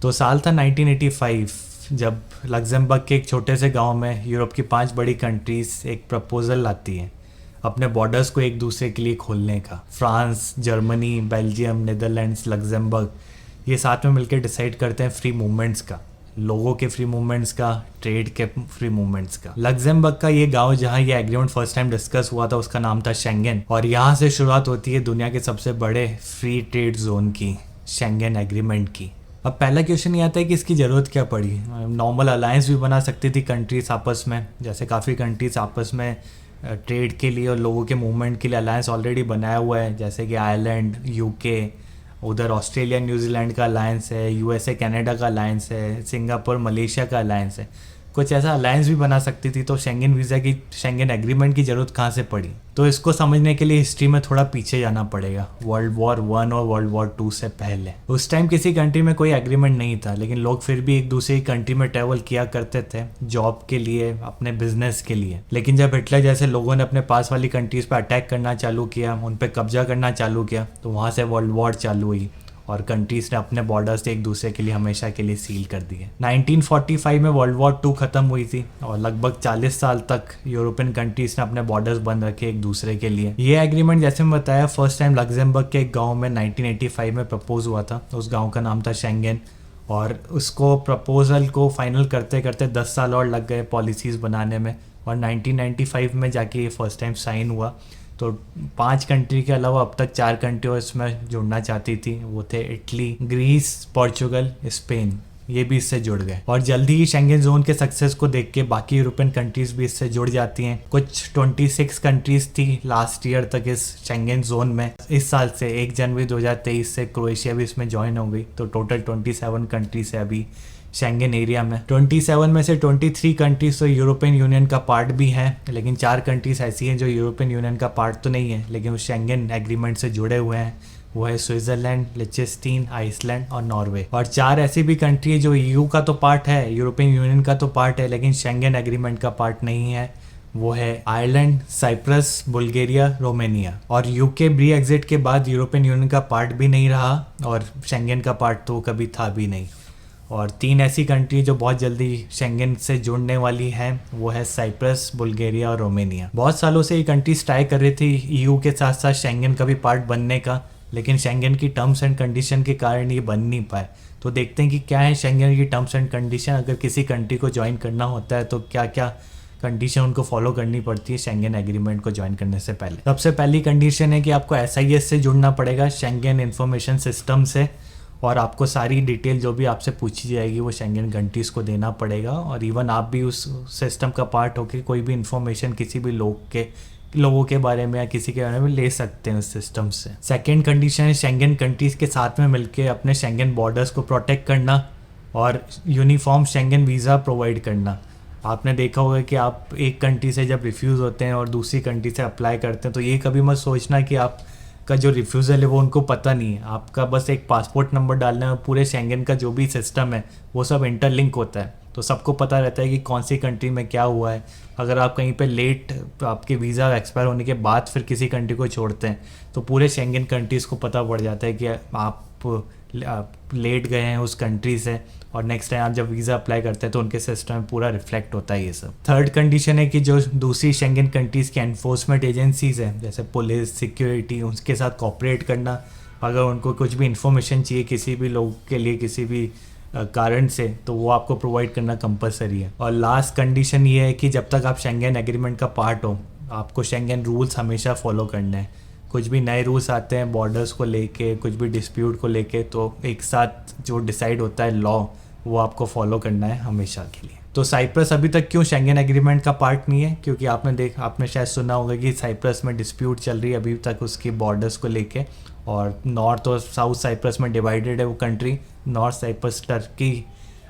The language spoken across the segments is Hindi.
तो साल था 1985 जब लग्जमबर्ग के एक छोटे से गांव में यूरोप की 5 बड़ी कंट्रीज एक प्रपोजल लाती हैं अपने बॉर्डर्स को एक दूसरे के लिए खोलने का। France, Germany, Belgium, Netherlands, Luxembourg ये साथ में मिलकर डिसाइड करते हैं फ्री मूवमेंट्स का, लोगों के फ्री मूवमेंट्स का, ट्रेड के फ्री मूवमेंट्स का। लग्जमबर्ग का ये गांव जहां ये एग्रीमेंट फर्स्ट टाइम डिस्कस हुआ था उसका नाम था शेंगेन, और यहाँ से शुरुआत होती है दुनिया के सबसे बड़े फ्री ट्रेड जोन की, शेंगेन एग्रीमेंट की। अब पहला क्वेश्चन ये आता है कि इसकी ज़रूरत क्या पड़ी। नॉर्मल अलायंस भी बना सकती थी कंट्रीज आपस में, जैसे काफ़ी कंट्रीज आपस में ट्रेड के लिए और लोगों के मूवमेंट के लिए अलायंस ऑलरेडी बनाया हुआ है, जैसे कि आयरलैंड, यूके, उधर ऑस्ट्रेलिया न्यूजीलैंड का अलायंस है, यूएसए कनाडा का अलायंस है, सिंगापुर मलेशिया का अलायंस है। कुछ ऐसा अलायंस भी बना सकती थी, तो शेंगेन वीज़ा की, शेंगेन एग्रीमेंट की ज़रूरत कहाँ से पड़ी। तो इसको समझने के लिए हिस्ट्री में थोड़ा पीछे जाना पड़ेगा, वर्ल्ड वॉर 1 और वर्ल्ड वॉर 2 से पहले। उस टाइम किसी कंट्री में कोई एग्रीमेंट नहीं था, लेकिन लोग फिर भी एक दूसरे की कंट्री में ट्रैवल किया करते थे जॉब के लिए, अपने बिजनेस के लिए। लेकिन जब हिटलर जैसे लोगों ने अपने पास वाली कंट्रीज पर अटैक करना चालू किया, उन पर कब्जा करना चालू किया, तो वहाँ से वर्ल्ड वॉर चालू हुई और कंट्रीज ने अपने बॉर्डर्स एक दूसरे के लिए हमेशा के लिए सील कर दिए। 1945 में वर्ल्ड वॉर 2 खत्म हुई थी और लगभग 40 साल तक यूरोपियन कंट्रीज ने अपने बॉर्डर्स बंद रखे एक दूसरे के लिए। ये एग्रीमेंट जैसे मैं बताया फर्स्ट टाइम लग्जमबर्ग के एक गांव में 1985 में प्रपोज हुआ था। उस गांव का नाम था शेंगेन, और उसको प्रपोजल को फाइनल करते करते 10 साल और लग गए पॉलिसीज़ बनाने में, और 1995 में जाके ये फर्स्ट टाइम साइन हुआ। तो 5 कंट्री के अलावा अब तक 4 कंट्री इसमें जुड़ना चाहती थी, वो थे इटली, ग्रीस, पोर्चुगल, स्पेन। ये भी इससे जुड़ गए और जल्दी ही शेंगेन जोन के सक्सेस को देख के बाकी यूरोपियन कंट्रीज भी इससे जुड़ जाती हैं। कुछ 26 कंट्रीज थी लास्ट ईयर तक इस शेंगेन जोन में। इस साल से 1 जनवरी 2023 से क्रोएशिया भी इसमें ज्वाइन हो गई, तो टोटल 27 कंट्रीज है अभी शेंगेन एरिया में। 27 में से 23 कंट्रीज तो यूरोपियन यूनियन का पार्ट भी हैं, लेकिन 4 कंट्रीज ऐसी हैं जो यूरोपियन यूनियन का पार्ट तो नहीं है लेकिन वो शेंगेन एग्रीमेंट से जुड़े हुए हैं। वो है स्विट्जरलैंड, लिechtenstein, आइसलैंड और नॉर्वे। और 4 ऐसी भी कंट्री है जो ईयू का तो पार्ट है, यूरोपियन यूनियन का तो पार्ट है, लेकिन शेंगेन एग्रीमेंट का पार्ट नहीं है। वो है आयरलैंड, साइप्रस, बुल्गारिया, रोमानिया। और यूके ब्री एग्जिट के बाद यूरोपियन यूनियन का पार्ट भी नहीं रहा और शेंगेन का पार्ट तो कभी था भी नहीं। और 3 ऐसी कंट्री जो बहुत जल्दी शेंगेन से जुड़ने वाली हैं, वो है साइप्रस, बुल्गारिया और रोमानिया। बहुत सालों से ये कंट्रीज ट्राई कर रही थी ईयू के साथ साथ शेंगेन का भी पार्ट बनने का, लेकिन शेंगेन की टर्म्स एंड कंडीशन के कारण ये बन नहीं पाए। तो देखते हैं कि क्या है शेंगेन की टर्म्स एंड कंडीशन। अगर किसी कंट्री को ज्वाइन करना होता है तो क्या क्या कंडीशन उनको फॉलो करनी पड़ती है शेंगेन एग्रीमेंट को ज्वाइन करने से पहले। सबसे पहली कंडीशन है कि आपको एसआईएस से जुड़ना पड़ेगा, शेंगेन इंफॉर्मेशन सिस्टम से, और आपको सारी डिटेल जो भी आपसे पूछी जाएगी वो शेंगेन कंट्रीज़ को देना पड़ेगा। और इवन आप भी उस सिस्टम का पार्ट होकर कोई भी इंफॉर्मेशन किसी भी लोगों के बारे में या किसी के बारे में ले सकते हैं उस सिस्टम से। सेकेंड कंडीशन है शेंगेन कंट्रीज़ के साथ में मिलकर अपने शेंगेन बॉर्डर्स को प्रोटेक्ट करना और यूनिफॉर्म शेंगेन वीज़ा प्रोवाइड करना। आपने देखा होगा कि आप एक कंट्री से जब रिफ्यूज़ होते हैं और दूसरी कंट्री से अप्लाई करते हैं, तो ये कभी मत सोचना कि आप का जो रिफ्यूज़ल है वो उनको पता नहीं है। आपका बस एक पासपोर्ट नंबर डालना है, पूरे शेंगेन का जो भी सिस्टम है वो सब इंटरलिंक होता है, तो सबको पता रहता है कि कौन सी कंट्री में क्या हुआ है। अगर आप कहीं पे लेट, आपके वीज़ा एक्सपायर होने के बाद फिर किसी कंट्री को छोड़ते हैं, तो पूरे शेंगेन कंट्रीज़ को पता पड़ जाता है कि आप लेट गए हैं उस कंट्री से, और नेक्स्ट टाइम आप जब वीज़ा अप्लाई करते हैं तो उनके सिस्टम में पूरा रिफ्लेक्ट होता है ये सब। थर्ड कंडीशन है कि जो दूसरी शेंगेन कंट्रीज़ की एनफोर्समेंट एजेंसीज़ हैं, जैसे पुलिस, सिक्योरिटी, उनके साथ कॉपरेट करना। अगर उनको कुछ भी इंफॉर्मेशन चाहिए किसी भी लोग के लिए किसी भी कारण से, तो वो आपको प्रोवाइड करना कंपलसरी है। और लास्ट कंडीशन ये है कि जब तक आप शेंगेन एग्रीमेंट का पार्ट हो, आपको शेंगेन रूल्स हमेशा फॉलो करने हैं। कुछ भी नए रूल्स आते हैं बॉर्डर्स को लेके, कुछ भी डिस्प्यूट को लेके, तो एक साथ जो डिसाइड होता है लॉ, वो आपको फॉलो करना है हमेशा के लिए। तो साइप्रस अभी तक क्यों शेंगेन एग्रीमेंट का पार्ट नहीं है? क्योंकि आपने शायद सुना होगा कि साइप्रस में डिस्प्यूट चल रही है अभी तक उसकी बॉर्डर्स को लेके, और नॉर्थ और साउथ साइप्रस में डिवाइडेड है वो country. North Cyprus Turkey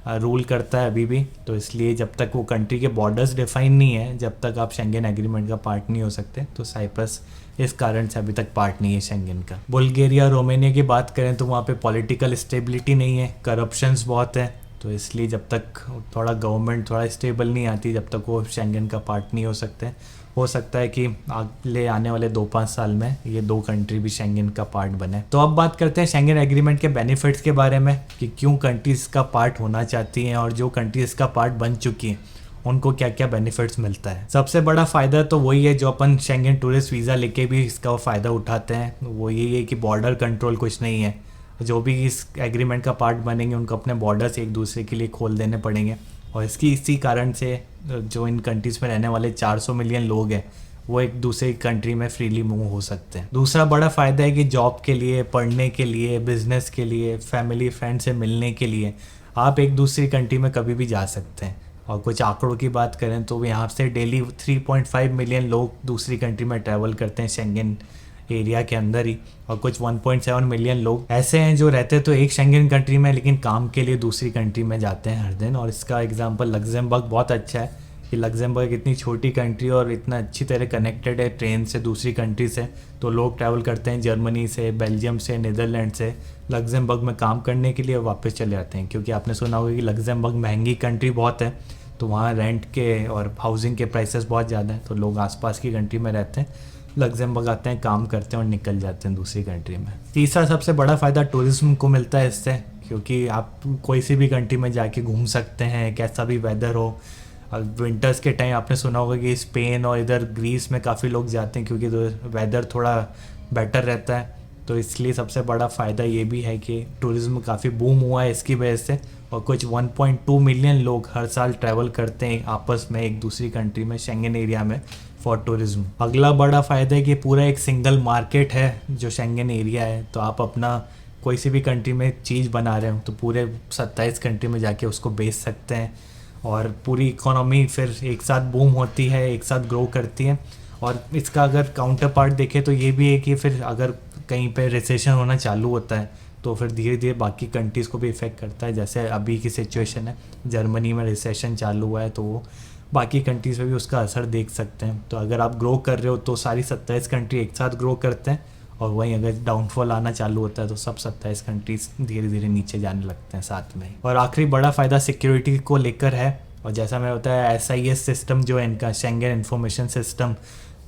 rule करता है अभी भी, तो इसलिए जब तक वो कंट्री के बॉर्डर्स डिफाइन नहीं है, जब तक आप शेंगेन एग्रीमेंट का पार्ट नहीं हो सकते। तो साइप्रस इस कारण से अभी तक पार्ट नहीं है शेंगेन का। बुल्गारिया, रोमानिया की बात करें तो वहाँ पे पॉलिटिकल स्टेबिलिटी नहीं है, करप्शंस बहुत है, तो इसलिए जब तक थोड़ा गवर्नमेंट थोड़ा स्टेबल नहीं आती, जब तक वो शेंगेन का पार्ट नहीं हो सकते। हो सकता है कि अगले आने वाले 2-5 साल में ये 2 कंट्री भी शेंगन का पार्ट बने। तो अब बात करते हैं शेंगन एग्रीमेंट के बेनिफिट्स के बारे में कि क्यों कंट्रीज़ का पार्ट होना चाहती हैं और जो कंट्रीज़ का पार्ट बन चुकी हैं उनको क्या क्या बेनिफिट्स मिलता है। सबसे बड़ा फ़ायदा तो वही है जो अपन शेंगन टूरिस्ट वीज़ा लेके भी इसका फ़ायदा उठाते हैं, वो यही है कि बॉर्डर कंट्रोल कुछ नहीं है। जो भी इस एग्रीमेंट का पार्ट बनेंगे उनको अपने बॉर्डर्स एक दूसरे के लिए खोल देने पड़ेंगे और इसी कारण से जो इन कंट्रीज़ में रहने वाले 400 मिलियन लोग हैं वो एक दूसरे कंट्री में फ्रीली मूव हो सकते हैं। दूसरा बड़ा फ़ायदा है कि जॉब के लिए, पढ़ने के लिए, बिजनेस के लिए, फैमिली फ्रेंड से मिलने के लिए आप एक दूसरी कंट्री में कभी भी जा सकते हैं। और कुछ आंकड़ों की बात करें तो यहाँ से डेली 3.5 मिलियन लोग दूसरी कंट्री में ट्रैवल करते हैं शेंगन एरिया के अंदर ही, और कुछ 1.7 मिलियन लोग ऐसे हैं जो रहते तो एक शेंगन कंट्री में लेकिन काम के लिए दूसरी कंट्री में जाते हैं हर दिन। और इसका एग्जांपल लग्जमबर्ग बहुत अच्छा है कि लग्जमबर्ग इतनी छोटी कंट्री और इतना अच्छी तरह कनेक्टेड है ट्रेन से दूसरी कंट्री से, तो लोग ट्रैवल करते हैं जर्मनी से, बेल्जियम से, नीदरलैंड से लग्जमबर्ग में काम करने के लिए वापस चले जाते हैं। क्योंकि आपने सुना होगा कि लग्जमबर्ग महंगी कंट्री बहुत है, तो वहाँ रेंट के और हाउसिंग के प्राइसेस बहुत ज़्यादा हैं, तो लोग आसपास की कंट्री में रहते हैं, लग्जमबर्ग आते हैं, काम करते हैं और निकल जाते हैं दूसरी कंट्री में। तीसरा सबसे बड़ा फ़ायदा टूरिज्म को मिलता है इससे, क्योंकि आप कोई सी भी कंट्री में जाके घूम सकते हैं, कैसा भी वेदर हो। विंटर्स के टाइम आपने सुना होगा कि स्पेन और इधर ग्रीस में काफ़ी लोग जाते हैं क्योंकि वेदर थोड़ा बेटर रहता है। तो इसलिए सबसे बड़ा फ़ायदा ये भी है कि टूरिज़्म काफ़ी बूम हुआ है इसकी वजह से, और कुछ 1.2 मिलियन लोग हर साल ट्रैवल करते हैं आपस में एक दूसरी कंट्री में शेंगन एरिया में फॉर टूरिज़्म। अगला बड़ा फ़ायदा है कि पूरा एक सिंगल मार्केट है जो शेंगन एरिया है, तो आप अपना कोई सी भी कंट्री में चीज़ बना रहे हो तो पूरे 27 कंट्री में जाके उसको बेच सकते हैं, और पूरी इकोनॉमी फिर एक साथ बूम होती है, एक साथ ग्रो करती है। और इसका अगर काउंटर पार्ट देखें तो ये भी है कि फिर अगर कहीं पे रिसेशन होना चालू होता है तो फिर धीरे धीरे बाकी कंट्रीज़ को भी इफ़ेक्ट करता है। जैसे अभी की सिचुएशन है, जर्मनी में रिसेशन चालू हुआ है, तो वो बाकी कंट्रीज़ में भी उसका असर देख सकते हैं। तो अगर आप ग्रो कर रहे हो तो सारी 27 कंट्री एक साथ ग्रो करते हैं, और वहीं अगर डाउनफॉल आना चालू होता है तो सब 27 कंट्रीज धीरे धीरे नीचे जाने लगते हैं साथ में। और आखिरी बड़ा फ़ायदा सिक्योरिटी को लेकर है, और जैसा मैंने बताया SIS सिस्टम जो है इनका, शेंगन इन्फॉर्मेशन सिस्टम,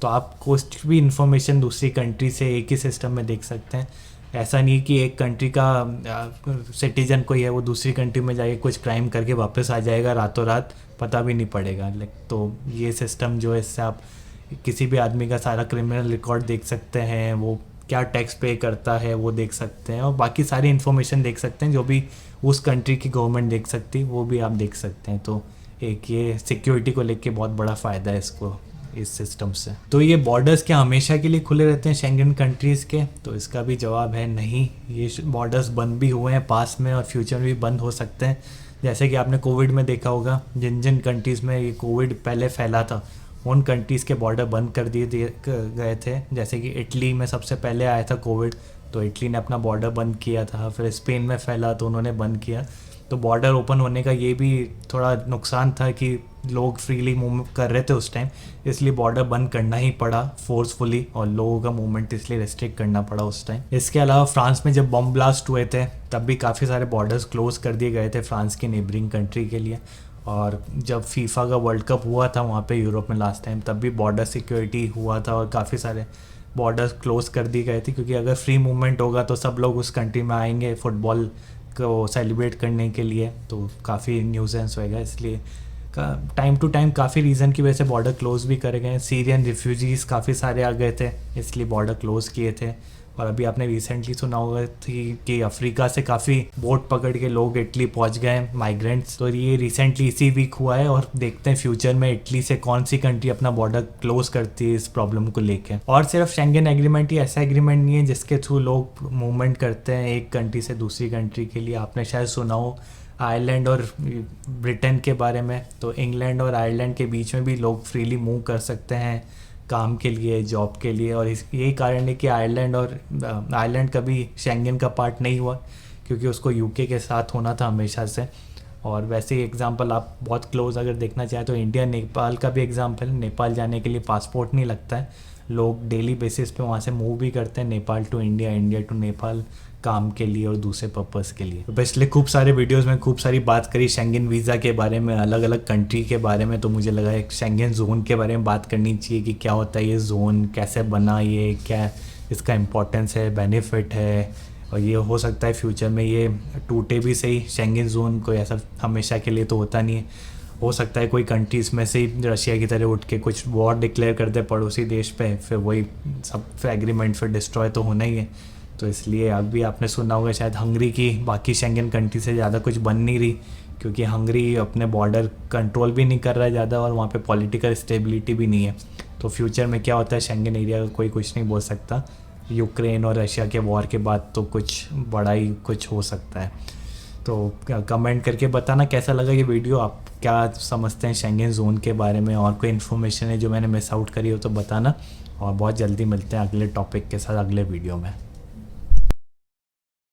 तो आप कुछ भी इंफॉर्मेशन दूसरी कंट्री से एक ही सिस्टम में देख सकते हैं। ऐसा नहीं कि एक कंट्री का सिटीजन कोई है वो दूसरी कंट्री में जाके कुछ क्राइम करके वापस आ जाएगा रातों रात, पता भी नहीं पड़ेगा। तो ये सिस्टम जो है इससे आप किसी भी आदमी का सारा क्रिमिनल रिकॉर्ड देख सकते हैं, वो क्या टैक्स पे करता है वो देख सकते हैं, और बाकी सारी इन्फॉर्मेशन देख सकते हैं जो भी उस कंट्री की गवर्नमेंट देख सकती है वो भी आप देख सकते हैं। तो एक ये सिक्योरिटी को लेके बहुत बड़ा फ़ायदा है इसको, इस सिस्टम से। तो ये बॉर्डर्स क्या हमेशा के लिए खुले रहते हैं शेंगन कंट्रीज़ के? तो इसका भी जवाब है नहीं। ये बॉर्डर्स बंद भी हुए हैं पास में और फ्यूचर में भी बंद हो सकते हैं। जैसे कि आपने कोविड में देखा होगा, जिन जिन कंट्रीज़ में ये कोविड पहले फैला था उन कंट्रीज़ के बॉर्डर बंद कर दिए गए थे। जैसे कि इटली में सबसे पहले आया था कोविड, तो इटली ने अपना बॉर्डर बंद किया था। फिर स्पेन में फैला तो उन्होंने बंद किया। तो बॉर्डर ओपन होने का ये भी थोड़ा नुकसान था कि लोग फ्रीली मूव कर रहे थे उस टाइम, इसलिए बॉर्डर बंद करना ही पड़ा फोर्सफुली, और लोगों का मूवमेंट इसलिए रेस्ट्रिक्ट करना पड़ा उस टाइम। इसके अलावा फ्रांस में जब बम ब्लास्ट हुए थे तब भी काफ़ी सारे बॉर्डर्स क्लोज कर दिए गए थे फ्रांस की नेबरिंग कंट्री के लिए। और जब फीफा का वर्ल्ड कप हुआ था वहाँ पे यूरोप में लास्ट टाइम, तब भी बॉर्डर सिक्योरिटी हुआ था और काफ़ी सारे बॉर्डर्स क्लोज कर दिए गए थे, क्योंकि अगर फ्री मूवमेंट होगा तो सब लोग उस कंट्री में आएंगे फुटबॉल को सेलिब्रेट करने के लिए, तो काफ़ी न्यूजेंस होएगा। इसलिए टाइम टू टाइम काफ़ी रीज़न की वजह से बॉर्डर क्लोज भी करे गए। सीरियन रिफ्यूजीज़ काफ़ी सारे आ गए थे इसलिए बॉर्डर क्लोज किए थे। और अभी आपने रिसेंटली सुना होगा कि अफ्रीका से काफ़ी बोट पकड़ के लोग इटली पहुंच गए, माइग्रेंट्स। तो ये रिसेंटली इसी वीक हुआ है, और देखते हैं फ्यूचर में इटली से कौन सी कंट्री अपना बॉर्डर क्लोज करती है इस प्रॉब्लम को लेके। और सिर्फ शेंगन एग्रीमेंट ही ऐसा एग्रीमेंट नहीं है जिसके थ्रू लोग मूवमेंट करते हैं एक कंट्री से दूसरी कंट्री के लिए। आपने शायद सुना हो आयरलैंड और ब्रिटेन के बारे में, तो इंग्लैंड और आयरलैंड के बीच में भी लोग फ्रीली मूव कर सकते हैं काम के लिए, जॉब के लिए। और यही कारण है कि आयरलैंड कभी शेंगन का पार्ट नहीं हुआ, क्योंकि उसको यूके के साथ होना था हमेशा से। और वैसे ही एग्जांपल आप बहुत क्लोज अगर देखना चाहें तो इंडिया नेपाल का भी एग्जांपल। नेपाल जाने के लिए पासपोर्ट नहीं लगता है, लोग डेली बेसिस पे वहाँ से मूव भी करते हैं, Nepal to India, India to Nepal, काम के लिए और दूसरे पर्पस के लिए। तो पिछले खूब सारे वीडियोस में खूब सारी बात करी शेंगेन वीज़ा के बारे में, अलग अलग कंट्री के बारे में, तो मुझे लगा एक शेंगेन जोन के बारे में बात करनी चाहिए कि क्या होता है ये जोन, कैसे बना ये, क्या इसका इम्पोर्टेंस है, बेनिफिट है, और ये हो सकता है फ्यूचर में ये टूटे भी सही। शेंगेन जोन कोई ऐसा हमेशा के लिए तो होता नहीं है, हो सकता है कोई कंट्रीज़ में से रशिया की तरह उठ के कुछ वॉर डिक्लेयर कर दे पड़ोसी देश पे, फिर वही सब फिर एग्रीमेंट फिर डिस्ट्रॉय तो होना ही है। तो इसलिए अभी आपने सुना होगा शायद हंगरी की बाकी शेंगेन कंट्री से ज़्यादा कुछ बन नहीं रही, क्योंकि हंगरी अपने बॉर्डर कंट्रोल भी नहीं कर रहा है ज़्यादा और वहाँ पे पॉलिटिकल स्टेबिलिटी भी नहीं है। तो फ्यूचर में क्या होता है शेंगेन एरिया का कोई कुछ नहीं बोल सकता। यूक्रेन और रशिया के वॉर के बाद तो कुछ बड़ा ही कुछ हो सकता है। तो कमेंट करके बताना कैसा लगा ये वीडियो, आप क्या समझते हैं शेंगेन जोन के बारे में, और कोई इन्फॉर्मेशन है जो मैंने मिस आउट करी हो तो बताना। और बहुत जल्दी मिलते हैं अगले टॉपिक के साथ अगले वीडियो में।